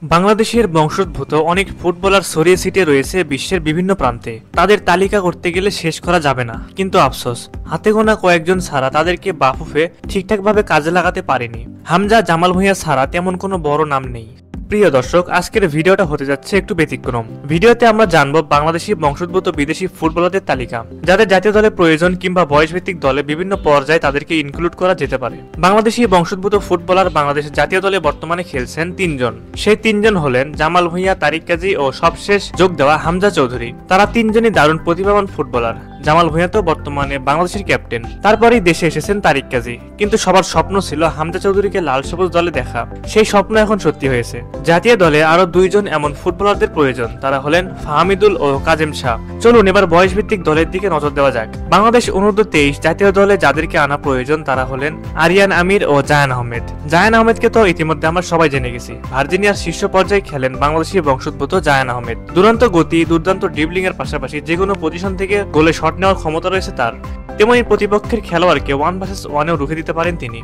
বাংলাদেশের বংশোদ্ভূত অনেক ফুটবলার ছড়িয়ে ছিটিয়ে রয়েছে বিশ্বের বিভিন্ন প্রান্তে। তাদের তালিকা করতে গেলে শেষ করা যাবে না, কিন্তু আফসোস হাতে গোনা কয়েকজন ছাড়া তাদেরকে বাফুফে ঠিকঠাকভাবে কাজে লাগাতে পারেনি। হামজা, জামাল ভুঁইয়া ছাড়া তেমন কোনো বড় নাম নেই। প্রিয় দর্শক, আজকের ভিডিওটা হতে যাচ্ছে একটু ব্যতিক্রম। ভিডিওতে আমরা জানবো বাংলাদেশি বংশোদ্ভূত বিদেশি ফুটবলারদের তালিকা, যাদের জাতীয় দলে প্রয়োজন কিংবা বয়সভিত্তিক দলে বিভিন্ন পর্যায়ে তাদেরকে ইনক্লুড করা যেতে পারে। বাংলাদেশি বংশোদ্ভূত ফুটবলার বাংলাদেশের জাতীয় দলে বর্তমানে খেলছেন তিনজন। সেই তিনজন হলেন জামাল ভুঁইয়া, তারিক কাজী ও সবশেষ যোগ দেওয়া হামজা চৌধুরী। তারা তিনজনই দারুণ প্রতিভাবান ফুটবলার। জামাল ভুঁইয়া তো বর্তমানে বাংলাদেশের ক্যাপ্টেন, তারপরেই দেশে এসেছেন তারিক কাজী। কিন্তু সবার স্বপ্ন ছিল হামজা চৌধুরীকে লাল সবুজ দলে দেখা, সেই স্বপ্ন এখন সত্যি হয়েছে। জাতীয় দলে আরো দুইজন এমন ফুটবলারদের প্রয়োজন, তারা হলেন ফাহামিদুল ও কাজেম শাহ। চলুন এবার বয়সভিত্তিক দলের দিকে নজর দেওয়া যাক। বাংলাদেশ অনূর্ধ্ব-23 জাতীয় দলে যাদেরকে আনা প্রয়োজন তারা হলেন আরিয়ান আমির ও জায়ান আহমেদ। জায়ান আহমেদকে তো ইতিমধ্যে আমরা সবাই জেনে গেছি। ভার্জিনিয়ার শীর্ষ পর্যায়ে খেলেন বাংলাদেশি বংশোদ্ভূত জায়ান আহমেদ। দুরন্ত গতি, দুর্দান্ত ড্রিবলিং এর পাশাপাশি যে কোনো পজিশন থেকে গোলে শট নেওয়ার ক্ষমতা রয়েছে তার। তেমনি প্রতিপক্ষের খেলোয়াড়কে 1 ভার্সেস 1-এও রুখে দিতে পারেন তিনি।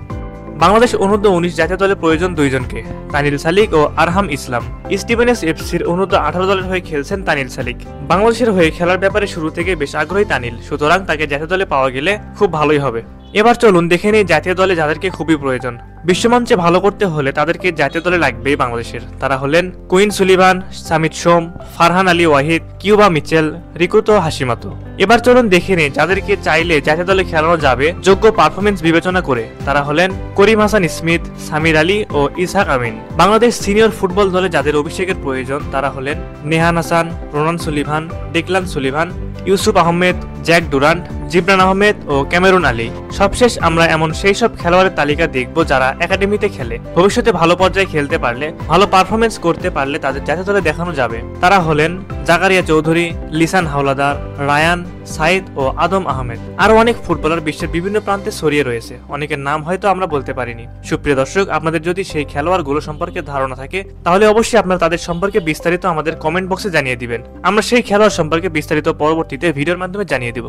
বাংলাদেশ অনূর্ধ্ব-19 জাতীয় দলে প্রয়োজন দুইজনকে, তানিল সালিক ও আরহাম ইসলাম। স্টিভেনস এফসির অনূর্ধ্ব-18 দলের হয়ে খেলছেন তানিল সালিক। বাংলাদেশের হয়ে খেলার ব্যাপারে শুরু থেকে বেশ আগ্রহী তানিল, সুতরাং তাকে জাতীয় দলে পাওয়া গেলে খুব ভালোই হবে। এবার চলুন দেখে নিই জাতীয় দলে যাদেরকে খুবই প্রয়োজন। বিশ্বমঞ্চে ভালো করতে হলে তাদেরকে জাতীয় দলে লাগবেই বাংলাদেশের। তারা হলেন কুইন সুলিভান, সামিত সোম, ফারহান আলী ওয়াহিদ, কিউবা মিচেল, রিকুতো হাসিমাতো। এবার চলুন দেখে নিই যাদেরকে চাইলে জাতীয় দলে খেলানো যাবে যোগ্য পারফরমেন্স বিবেচনা করে। তারা হলেন করিম হাসান স্মিথ, সামির আলী ও ইসহাক আমিন। বাংলাদেশ সিনিয়র ফুটবল দলে যাদের অভিষেকের প্রয়োজন তারা হলেন Nehan Hasan, Ronan Sullivan, Declan Sullivan, Yusuf Ahmed, Jack Durant, Jibran Ahmed ও ক্যামেরুন আলী। সবশেষ আমরা এমন সেই সব খেলোয়াড়ের তালিকা দেখব যারা একাডেমিতে খেলে, ভবিষ্যতে ভালো পর্যায়ে খেলতে পারলে, ভালো পারফরমেন্স করতে পারলে তাদের জাতীয় দলে দেখানো যাবে। তারা হলেন জাকারিয়া চৌধুরী, লিসান হাওলাদার, রায়ান, সাইদ ও আদম আহমেদ। আরো অনেক ফুটবলার বিশ্বের বিভিন্ন প্রান্তে ছড়িয়ে রয়েছে, অনেকের নাম হয়তো আমরা বলতে পারিনি। সুপ্রিয় দর্শক, আপনাদের যদি সেই খেলোয়াড়গুলো সম্পর্কে ধারণা থাকে তাহলে অবশ্যই আপনারা তাদের সম্পর্কে বিস্তারিত আমাদের কমেন্ট বক্সে জানিয়ে দিবেন। আমরা সেই খেলোয়াড় সম্পর্কে বিস্তারিত পরবর্তীতে ভিডিওর মাধ্যমে জানিয়ে দিব।